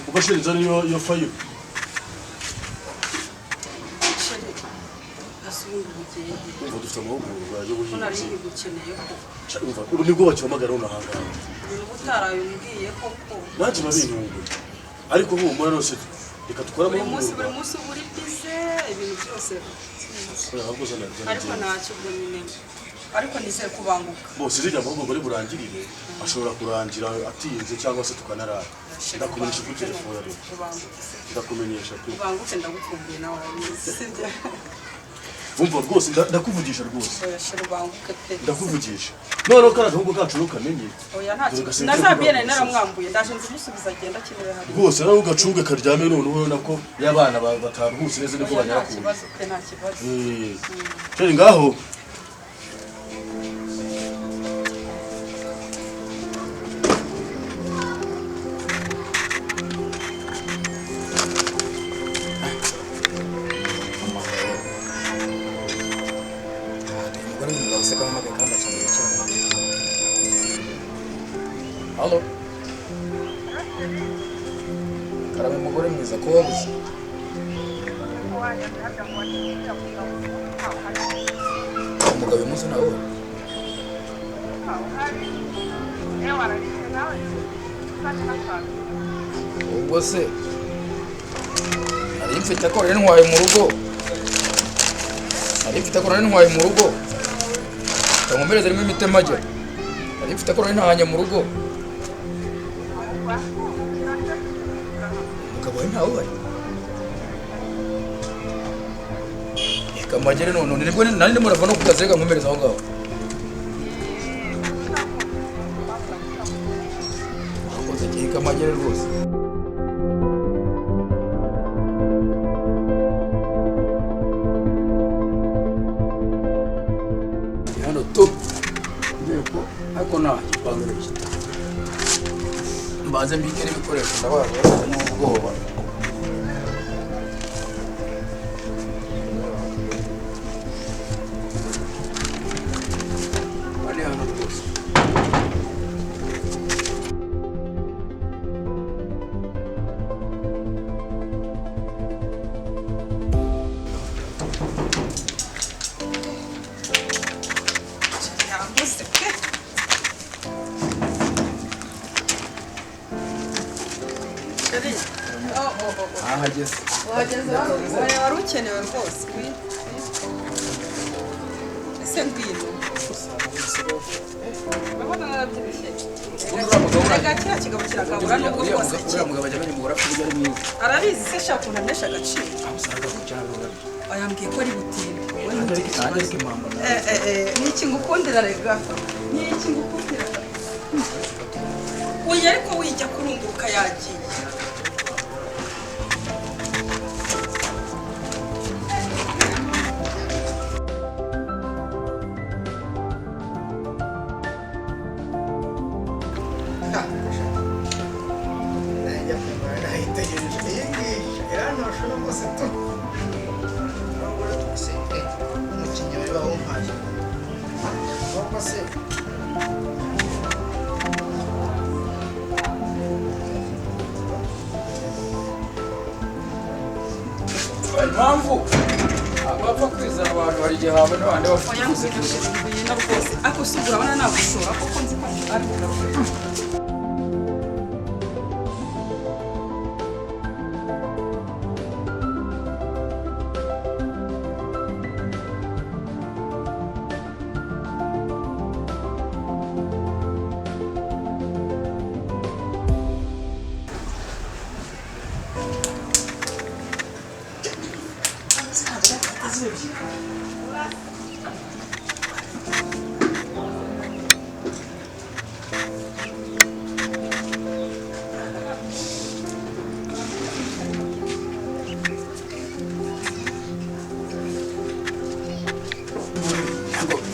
Ubashiriza yo fayo. Umva dufite amahugurwa yo guhinga. Nari gukeneye ko. Umva uru nibwo bacyomagara uno hanga. Utarayo mbwiye koko. Naje babintungu. Ariko humura rose reka tukora amahugurwa. Buri munsi buri bize ibintu byose. Ariko ntacyo nyine. Ariko nizeye kubanguka. Bose zijya amahugurwa ari burangirire ashobora kurangira atinze cyangwa se tukanarara. Ndakumenyesha kuri telefone. Ndakumenyesha kuri. Kubanguke ndagukumbuye nawe sibyo. Umva rwose ndakuvugisha rwose. Oya shirubanguke pe. Ndakuvugisha. None ko aragahungu kacu rukamenye. Oya ntacyo. Nazabiye naramwambuye ndaje nzimusubiza agenda kinwe hari. Rwose nawe ugacunge karyame none ubona ko y'abana bataruhutse neza niko banyarakuye. Nta kibazo. Cyari ngaho. Halo. Karame mugore mwiza ko wabuze. Umugabo umunsi nawe. Ubwo se ari mfite akora ntwaye mu rugo. Ari mfite akora ntwaye mu rugo. Tamumereza rimwe mitemajya. Ari mfite akora ntahanye mu rugo. Umugabo we ntawe uhari. Reka magere none nibwo nari ndimo rava no kukazirega nkomereza aho ngaho. Akoze reka magere rwose. Hano top. Ndeko ako na kipangiro kita. Mbaze mbikere ibikoresho ndabaza n'ubwoba. Bane hano rwose. Ahageze. Wari ukenewe rwose. Ese ngwino. Babona narabyibushye. Kiriya kigabo kirakabura nubwo rwose. Uriya mugabo ajya amenya umugore afite ibyo ari mwiza. Arabizi se shaka ukuntu anesha agaciro. Usanga kucyarura. Ayambwiye ko ari butinde. Ariko impamvu. Ni iki ngukundira rega. Ni iki ngukundira. Oya ariko wijya kurunguruka yagiye. Impamvu abapfa kwizana abantu hari igihe haba n'abandi bafite Oya ngwino na rwose. Ako sugura abana nagushora kuko nzi ko ari kugaruka.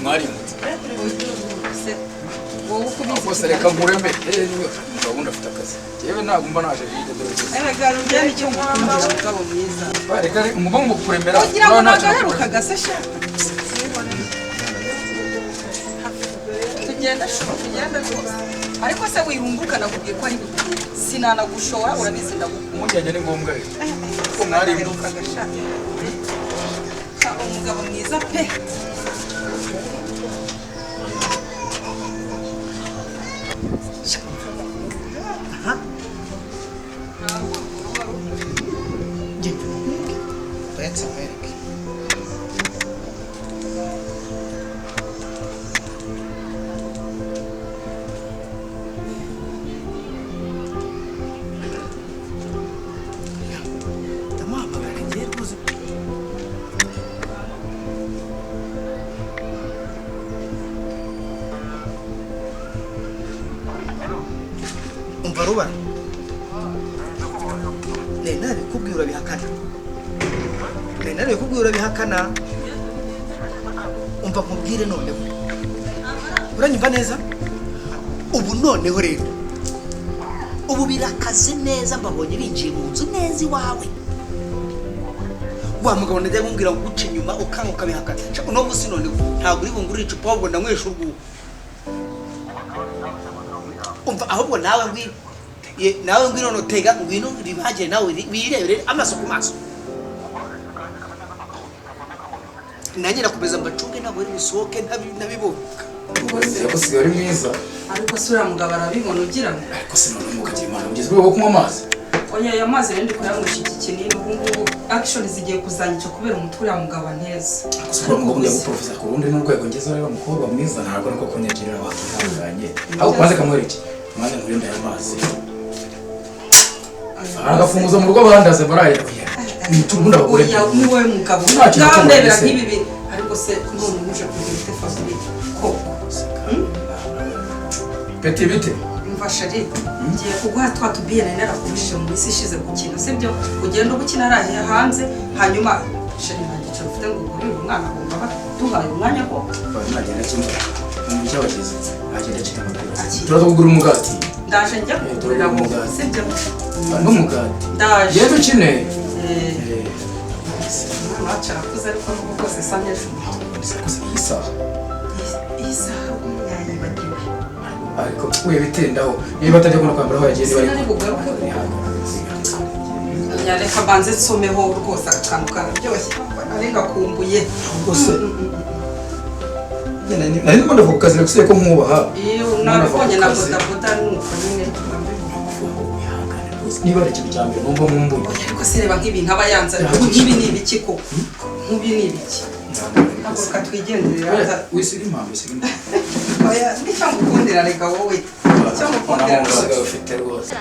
mwarimutse. se wowe uko ubizi bose reka nkureme ubundi afite akazi yewe ntabwo mba naje hirya dore erega rugera icyo ngukundira umugabo mwiza reka ngomba kukuremera kugira ngo nagaheruka gaseshe tugenda rwose ariko se wirunguka nakubwiye ko ari sinanagushora urabizi ndagukunda umujyanye ni ngombwa ko mwarimbuka umugabo mwiza pe Let's America. Umva ruba nari kubwira bihakana nari kubwira bihakana umva nkubwire noneho uranyumva neza ubu noneho rero ubu birakaze neza mbabonye binjiye mu nzu neza iwawe wa mugabo najya kumbwira ngo uce inyuma ukanguka bihakana uno musi noneho ntabwo uri bungurire icupa ahubwo ndanywesha urwuho umva ahubwo nawe ngwino notega ngwino ribagire nawe wirebere amaso ku maso nanjye nakomeza mbacunge ntabwo uri busohoke ntabibona bose ari mwiza ariko se uriya mugabo arabibona ugira ngo ariko se none mukagira imana ugeze wo kunywa amazi oya aya mazi rero ndi kuyanywesha iki kinini ubu ngubu action zigiye kuzanyica kubera umutwe uriya mugabo anteza gusa ngo njya guprofesa ku rundi n'urwego ngeze rero umukobwa mwiza ntabwo nuko kunyagirira wakihanganye aho kwanze kamwereke mwana nkurinda aya mazi agafunguza mu rugo bandaze baraye nitubunda bagore oya ni wowe mugabo ndabera nk'ibi ariko se none muje kugira ite family koko peti bite mfasha ari ngiye kuguha twa tubiyene narakubishije mu minsi ishize gukina sibyo ugenda ubukina arahiye hanze hanyuma sheri ntagice ufite ngo ugurire umwana agomba duhaye umwanya ko nagenda kimwe mu byo bageze nagenda kitama turaza kugura umugati ndaje njya kugurira mu sibyo n'umugati ndaje yewe kine nacara kuza ariko n'ubwo bwose sanyeje iyi saha yayibagiwe ariko we bitindaho niba batajya kubona kwambara aho yagiye sinari bugaruke nyareka banze nsomeho rwose akantu kararyoshye ari ngakumbuye rwose nari ndimo ndavuga ku kazi nagusiye ko mwubaha iyo nabonye na bodaboda nuko nyine niba ari ikintu cya mbere numva mwumbuye ariko se reba nk'ibintu aba yanze nk'ibi ni ibiki ko nk'ibi ni ibiki haguruka twigenderera wisiga impamvu wisiga impamvu oya nicyo ngukundira reka wowe icyo ngukundira rwose ufite rwose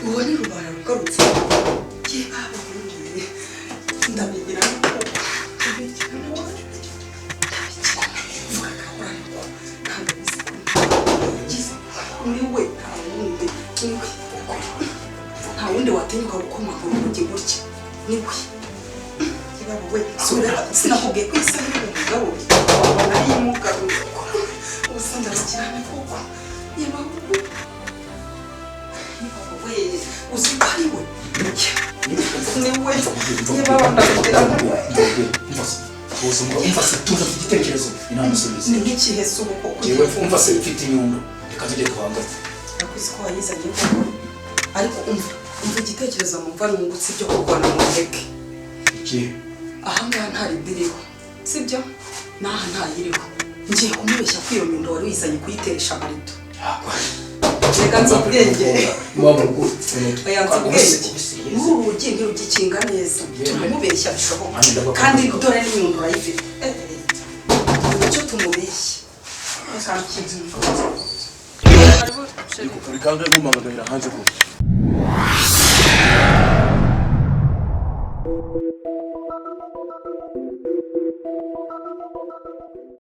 uwo ni rubara rugarutse ye aba ngiye ndabigira nta wundi watinyuka gukomanga urugi gutya niwe we sinakubwiye ko isa n'umugabo ari umugabo ubusa ndabakirane koko niba we uzi ko ari we niwe niba bandabikira tuza igitekerezo inama isubiza ni nk'ikihe se ubu koko yewe umva se ufite inyundo reka tujye tuhangana nakuzi ko wayizanye koko ariko umva igitekerezo numva nungutse ibyo kurwana mu ntege iki ahangaha ntari ndiriho sibyo n'aha ntayiriho ngiye kumubeshya ko iyo nyundo wari uyizanye kuyiteresha amarido reka nzi ubwenge oya nzi ubwenge muri uru rugi ntirugikinga neza turamubeshya bishoboka kandi dore n'inyundo urayifite nicyo tumubeshya uri kangahe nkumanga gahera hanze ko